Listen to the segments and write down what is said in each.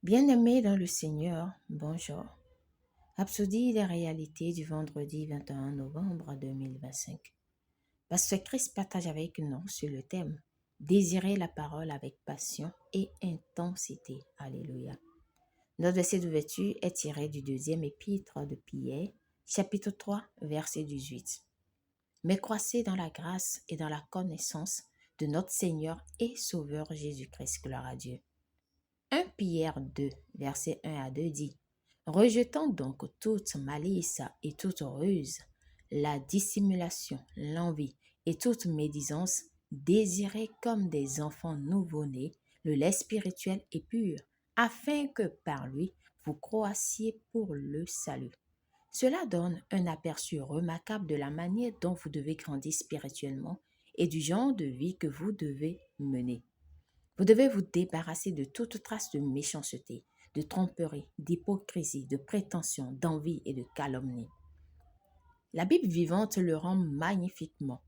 Bien-aimés dans le Seigneur, bonjour. Rhapsodie des réalités du vendredi 21 novembre 2025. Pasteur Christ partage avec nous sur le thème Désirer la parole avec passion et intensité. Alléluia. Notre verset d'ouverture est tiré du deuxième épître de Pierre, chapitre 3, verset 18. Mais croissez dans la grâce et dans la connaissance de notre Seigneur et Sauveur Jésus-Christ. Gloire à Dieu. 1 Pierre 2, verset 1 à 2 dit: Rejetant donc toute malice et toute ruse, la dissimulation, l'envie et toute médisance, désirez comme des enfants nouveau-nés le lait spirituel et pur, afin que par lui vous croissiez pour le salut. Cela donne un aperçu remarquable de la manière dont vous devez grandir spirituellement et du genre de vie que vous devez mener. Vous devez vous débarrasser de toute trace de méchanceté, de tromperie, d'hypocrisie, de prétention, d'envie et de calomnie. La Bible vivante le rend magnifiquement.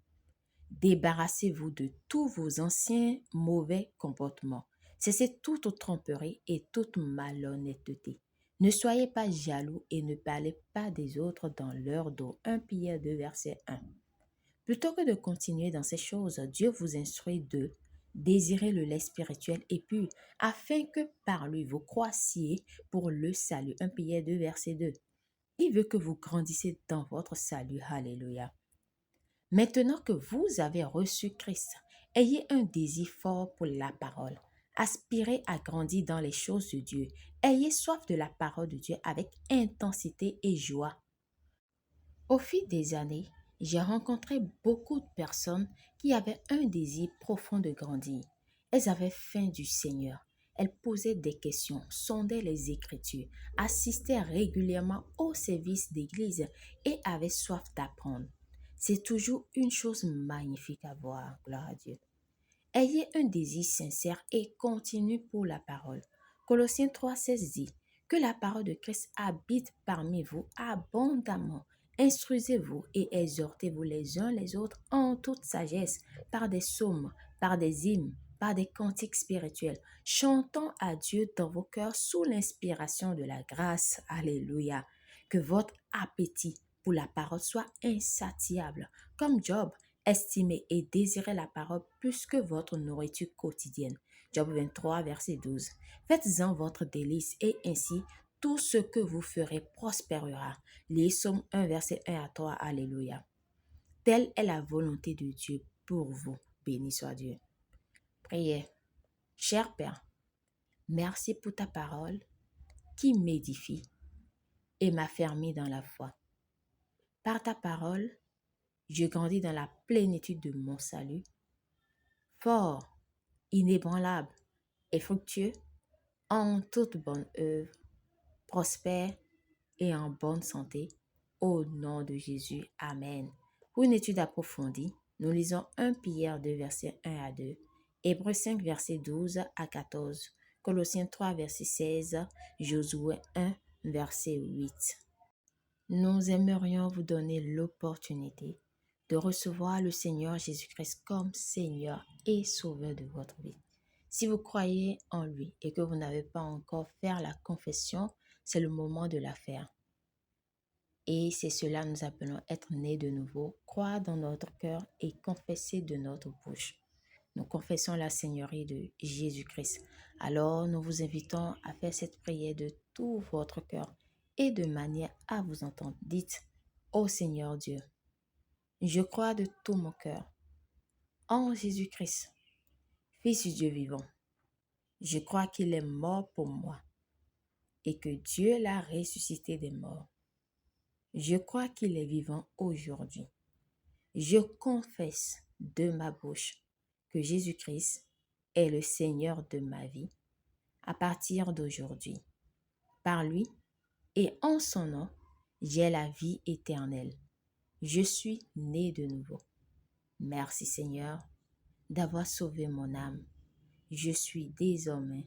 Débarrassez-vous de tous vos anciens mauvais comportements. Cessez toute tromperie et toute malhonnêteté. Ne soyez pas jaloux et ne parlez pas des autres dans leur dos. 1 Pierre 2, verset 1. Plutôt que de continuer dans ces choses, Dieu vous instruit de désirer le lait spirituel et pur, afin que par lui vous croissiez pour le salut. 1 Pierre 2, verset 2. Il veut que vous grandissiez dans votre salut. Alléluia. Maintenant que vous avez reçu Christ, ayez un désir fort pour la parole. Aspirez à grandir dans les choses de Dieu. Ayez soif de la parole de Dieu avec intensité et joie. Au fil des années, j'ai rencontré beaucoup de personnes qui avaient un désir profond de grandir. Elles avaient faim du Seigneur. Elles posaient des questions, sondaient les Écritures, assistaient régulièrement au service d'église et avaient soif d'apprendre. C'est toujours une chose magnifique à voir, gloire à Dieu. Ayez un désir sincère et continu pour la parole. Colossiens 3,16 dit que la parole de Christ habite parmi vous abondamment. Instruisez-vous et exhortez-vous les uns les autres en toute sagesse, par des psaumes, par des hymnes, par des cantiques spirituels, chantant à Dieu dans vos cœurs sous l'inspiration de la grâce. Alléluia. Que votre appétit pour la parole soit insatiable, comme Job. Estimez et désirez la parole plus que votre nourriture quotidienne. Job 23, verset 12. Faites-en votre délice et ainsi tout ce que vous ferez prospérera. Les Psaumes 1, verset 1 à 3. Alléluia. Telle est la volonté de Dieu pour vous. Béni soit Dieu. Prière. Cher Père, merci pour ta parole qui m'édifie et m'affermit dans la foi. Par ta parole, je grandis dans la plénitude de mon salut, fort, inébranlable et fructueux en toute bonne œuvre, prospère et en bonne santé. Au nom de Jésus, Amen. Pour une étude approfondie, nous lisons 1 Pierre 2, versets 1 à 2, Hébreux 5, versets 12 à 14, Colossiens 3, verset 16, Josué 1, verset 8. Nous aimerions vous donner l'opportunité de recevoir le Seigneur Jésus-Christ comme Seigneur et Sauveur de votre vie. Si vous croyez en lui et que vous n'avez pas encore fait la confession, c'est le moment de la faire. Et c'est cela que nous appelons être nés de nouveau, croire dans notre cœur et confesser de notre bouche. Nous confessons la Seigneurie de Jésus-Christ. Alors, nous vous invitons à faire cette prière de tout votre cœur et de manière à vous entendre. Dites: Ô Seigneur Dieu, je crois de tout mon cœur en Jésus-Christ, Fils du Dieu vivant. Je crois qu'il est mort pour moi et que Dieu l'a ressuscité des morts. Je crois qu'il est vivant aujourd'hui. Je confesse de ma bouche que Jésus-Christ est le Seigneur de ma vie à partir d'aujourd'hui. Par lui et en son nom, j'ai la vie éternelle. Je suis né de nouveau. Merci Seigneur d'avoir sauvé mon âme. Je suis désormais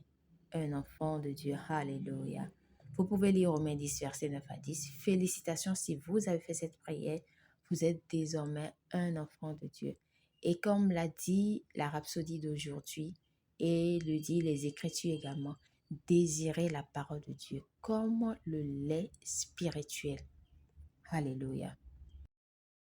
un enfant de Dieu. Alléluia. Vous pouvez lire Romains 10, versets 9 à 10. Félicitations si vous avez fait cette prière. Vous êtes désormais un enfant de Dieu. Et comme l'a dit la rhapsodie d'aujourd'hui, et le dit les Écritures également, désirer la parole de Dieu comme le lait spirituel. Alléluia.